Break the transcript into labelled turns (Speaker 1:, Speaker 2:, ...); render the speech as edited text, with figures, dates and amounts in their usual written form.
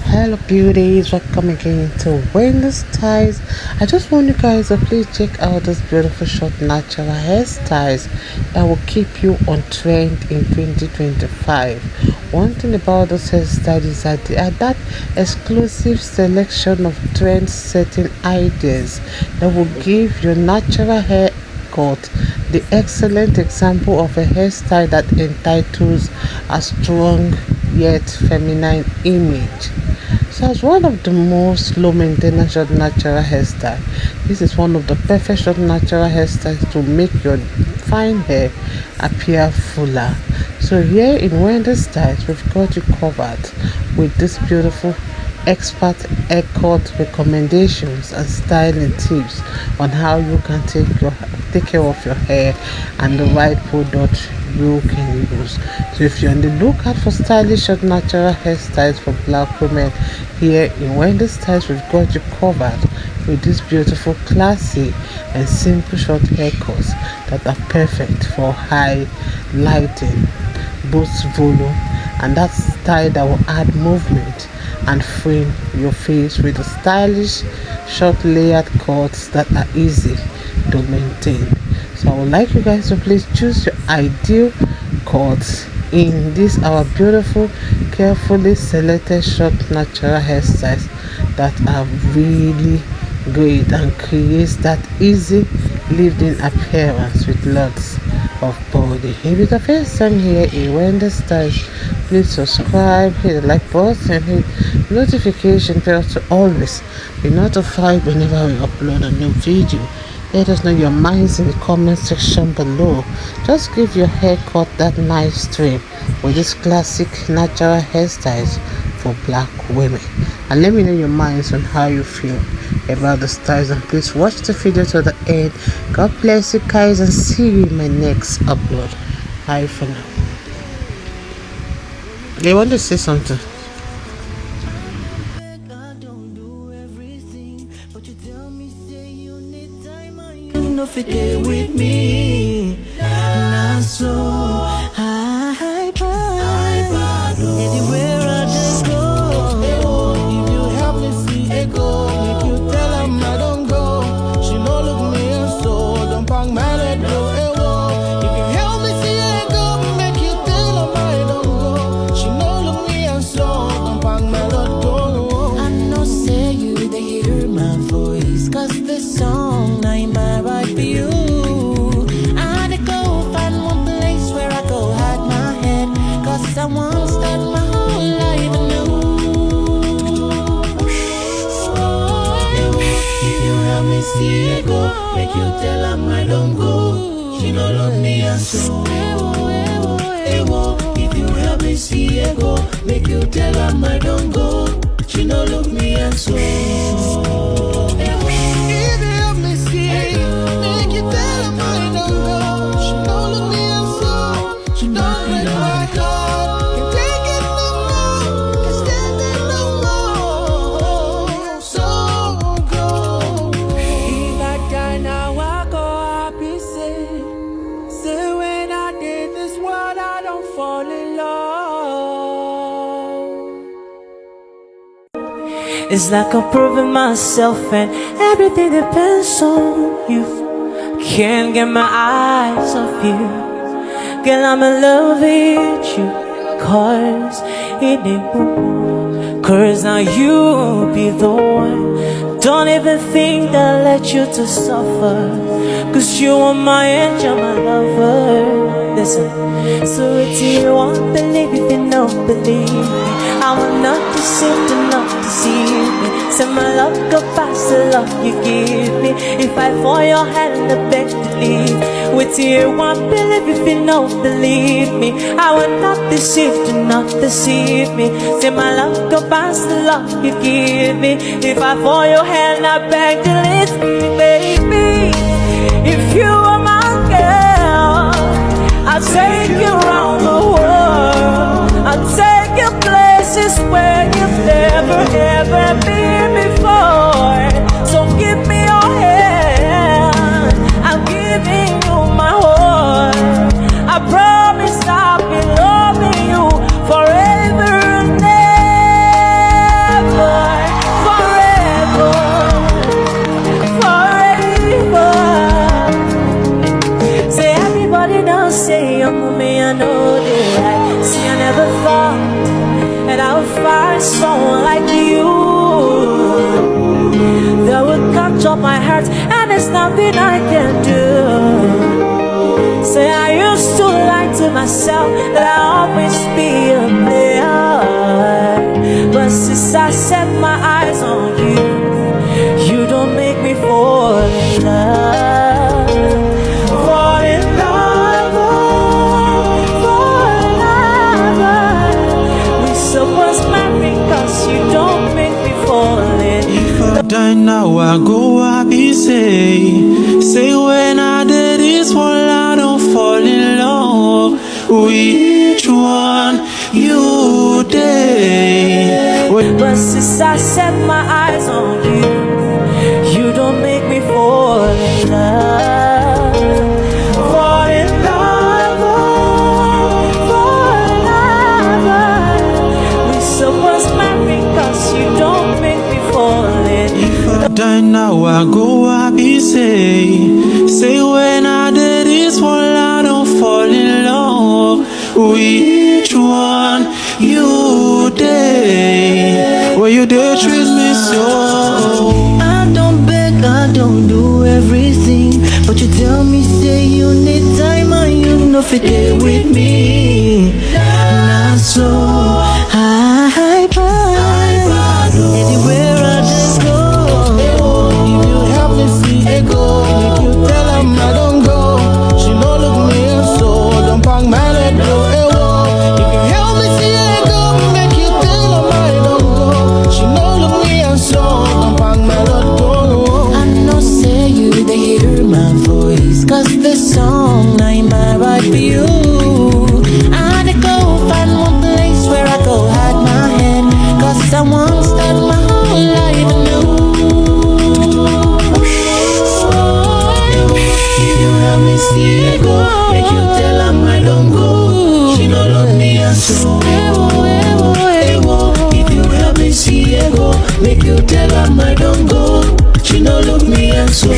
Speaker 1: Hello beauties, welcome again to Winnie Styles. I just want you guys to please check out this beautiful short natural hairstyles that will keep you on trend in 2025. One thing about this hairstyle is that they are that exclusive selection of trend setting ideas that will give your natural hair cut the excellent example of a hairstyle that entitles a strong yet feminine image. So as one of the most low maintenance short natural hairstyle, this is one of the perfect short natural hairstyles to make your fine hair appear fuller. So here in Wendy Styles, we've got you covered with this beautiful expert haircut recommendations and styling tips on how you can take care of your hair and the right product you can use. So if you're on the lookout for stylish short natural hairstyles for black women, here in Wendy Styles we've got you covered with these beautiful classy and simple short haircuts that are perfect for high lighting, boost volume, and that style that will add movement and frame your face with the stylish short layered cuts that are easy to maintain. So I would like you guys to please choose your ideal cuts in this our beautiful carefully selected short natural hairstyles that are really great and creates that easy lived-in appearance with lots of body. If it's the first time here in Wendy Styles, please subscribe, hit the like button, hit notification bell to always be notified whenever we upload a new video. Let us know your minds in the comment section below. Just give your haircut that nice trim with this classic natural hairstyles for black women, and let me know your minds on how you feel about the styles, and please watch the video to the end. God bless you guys and see you in my next upload. Bye for now. They want to say something.
Speaker 2: If it with me, not so high, anywhere I just go. If you help me see it go, make you tell them I don't go. She no look me and so don't bang my let go. If you help me see it go, make you tell them I don't go. She no look me and so don't bang my let go. I know say you they hear my voice, cause the song I'm right for you. I had to go find one place where I go hide my head, cause I won't start my whole life anew. If you help me see it go, make you tell her I don't go. She no love me and so if you help me see it go, make you tell her I don't go. She no love me and so if you help me see it, make you tell her I don't go. She no love me and so she don't break my heart. Can't take it no more, can't stand it no more. So go. If I die now, I go happy. Say when I did this world, I don't fall in love. It's like I'm proving myself and everything depends on you. Can't get my eyes off you. Girl, I'm in love with you, cause it ain't no. Cause now you be the one. Don't even think that I let you to suffer, cause you are my angel, my lover. Listen, so it's you won't believe if you don't believe me. I will not deceive, do not deceive me. Say my love go past the love you give me. If I fall your hand, I beg to leave. With you won't believe if you don't believe me. I will not deceive, do not deceive me. Say my love go past the love you give me. If I fall your hand, I beg to leave me, baby. If you are my girl, I'll take you around the world. I'll take you places where you've never ever been before. So give me your hand, I'm giving you my heart. I promise I'll be loving you forever and ever. that I'll find someone like you that will capture my heart, and there's nothing I can do. Say I used to lie to myself that I'll always be a player, but since I set my eyes on you, you don't make me fall in love. Fall in love, fall in love. We supposed marry, cause you don't make me fall in love.
Speaker 3: If I die now, I go happy, say when I did this one, I don't fall in love. Which one you did?
Speaker 2: But since I set my eyes on you, you don't make me fall in love. Fall in love, fall in love. We supposed marry, cause you don't make me fall in love.
Speaker 3: If I die now, I go happy, say when I did this one, I don't fall in love. Which one you did? Well, you did treat me so.
Speaker 4: I don't beg, I don't do everything, but you tell me say you need time and you know fit there with me. Not so high, anywhere I just go. If you help me see it go, make you tell him I don't go. She no look me and so don't pang my leg go. If you help me see it go, make you tell him I don't go. She no look me and so don't pang my leg go. I know say you they hear my voice, cause the song I'm right for you. I go find one place where I go hide my head, cause I won't start my whole life anew. If you help me see it go, make you tell her I don't go. She no love me and so. If you help me see it go, make you tell her I don't go. She no love me and so.